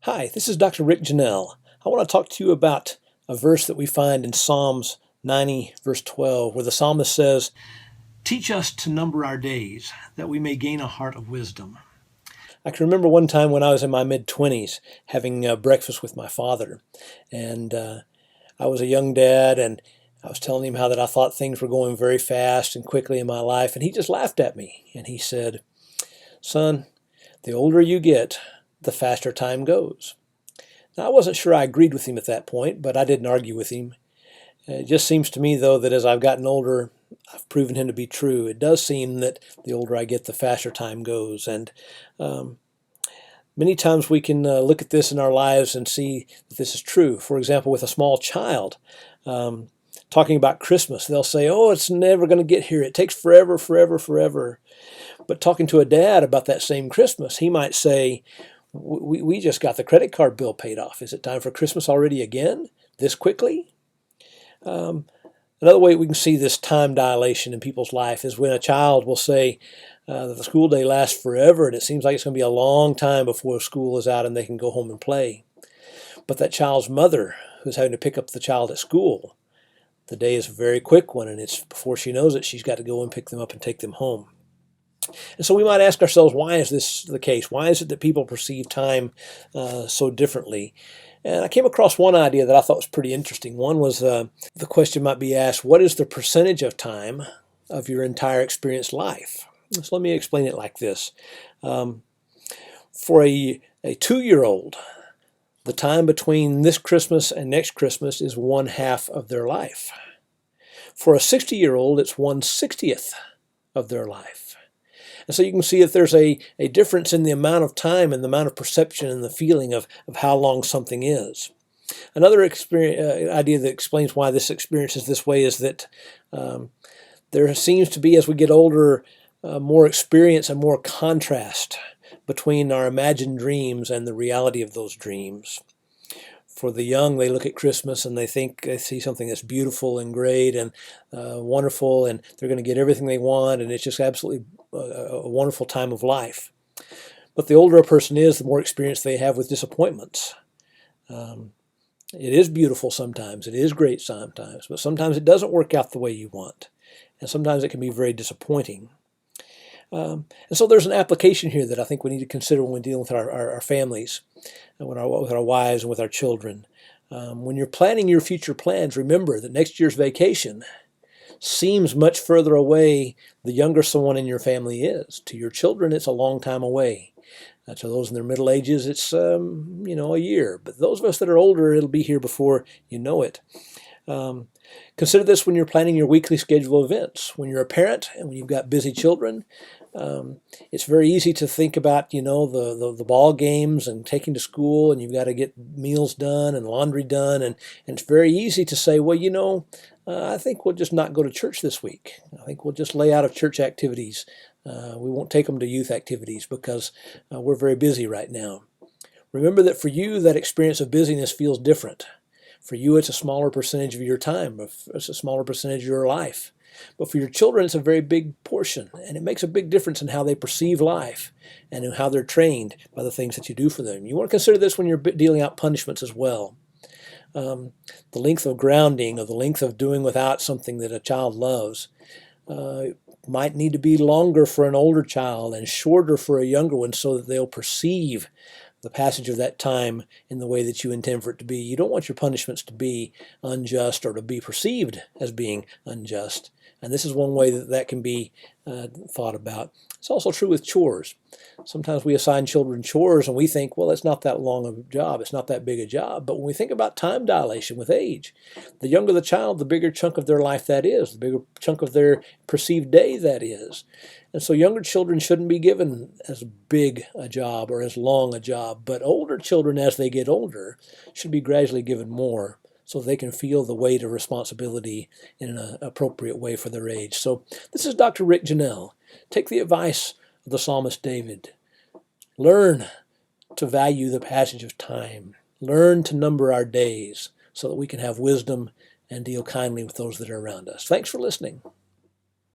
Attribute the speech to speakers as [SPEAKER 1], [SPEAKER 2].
[SPEAKER 1] Hi, this is Dr. Rick Janelle. I want to talk to you about a verse that we find in Psalms 90, verse 12, where the psalmist says, "Teach us to number our days, that we may gain a heart of wisdom." I can remember one time when I was in my mid-20s having breakfast with my father. And I was a young dad, and I was telling him how that I thought things were going very fast and quickly in my life. And he just laughed at me. And he said, "Son, the older you get, the faster time goes." Now, I wasn't sure I agreed with him at that point, but I didn't argue with him. It just seems to me, though, that as I've gotten older, I've proven him to be true. It does seem that the older I get, the faster time goes. And many times we can look at this in our lives and see that this is true. For example, with a small child, talking about Christmas, they'll say, "Oh, it's never going to get here. It takes forever, forever, forever." But talking to a dad about that same Christmas, he might say, we just got the credit card bill paid off. Is it time for Christmas already again? This quickly? Another way we can see this time dilation in people's life is when a child will say that the school day lasts forever and it seems like it's going to be a long time before school is out and they can go home and play. But that child's mother, who's having to pick up the child at school, the day is a very quick one, and it's before she knows it, she's got to go and pick them up and take them home. And so we might ask ourselves, why is this the case? Why is it that people perceive time so differently? And I came across one idea that I thought was pretty interesting. One was the question might be asked, what is the percentage of time of your entire experienced life? So let me explain it like this. For a 2-year-old, the time between this Christmas and next Christmas is 1/2 of their life. For a 60-year-old, it's 1/60th of their life. And so you can see that there's a difference in the amount of time and the amount of perception and the feeling of how long something is. Another idea that explains why this experience is this way is that there seems to be, as we get older, more experience and more contrast between our imagined dreams and the reality of those dreams. For the young, they look at Christmas and they think they see something that's beautiful and great and wonderful, and they're going to get everything they want, and it's just absolutely a wonderful time of life. But the older a person is, the more experience they have with disappointments. It is beautiful sometimes, it is great sometimes, but sometimes it doesn't work out the way you want, and sometimes it can be very disappointing. And so there's an application here that I think we need to consider when we're dealing with our families, and with our wives and with our children. When you're planning your future plans, remember that next year's vacation seems much further away the younger someone in your family is. To your children, it's a long time away. To those in their middle ages, it's a year. But those of us that are older, it'll be here before you know it. Consider this when you're planning your weekly schedule of events. When you're a parent and when you've got busy children, it's very easy to think about, the ball games and taking to school, and you've got to get meals done and laundry done. And it's very easy to say, well, I think we'll just not go to church this week. I think we'll just lay out of church activities. We won't take them to youth activities because we're very busy right now. Remember that for you, that experience of busyness feels different. For you, it's a smaller percentage of your time. It's a smaller percentage of your life. But for your children, it's a very big portion. And it makes a big difference in how they perceive life and in how they're trained by the things that you do for them. You want to consider this when you're dealing out punishments as well. The length of grounding or the length of doing without something that a child loves might need to be longer for an older child and shorter for a younger one so that they'll perceive the passage of that time in the way that you intend for it to be. You don't want your punishments to be unjust or to be perceived as being unjust. And this is one way that can be thought about. It's also true with chores. Sometimes we assign children chores and we think, well, it's not that long of a job. It's not that big a job. But when we think about time dilation with age, the younger the child, the bigger chunk of their life that is, the bigger chunk of their perceived day that is. And so younger children shouldn't be given as big a job or as long a job. But older children, as they get older, should be gradually given more, so they can feel the weight of responsibility in an appropriate way for their age. So this is Dr. Rick Janelle. Take the advice of the psalmist David. Learn to value the passage of time. Learn to number our days so that we can have wisdom and deal kindly with those that are around us. Thanks for listening.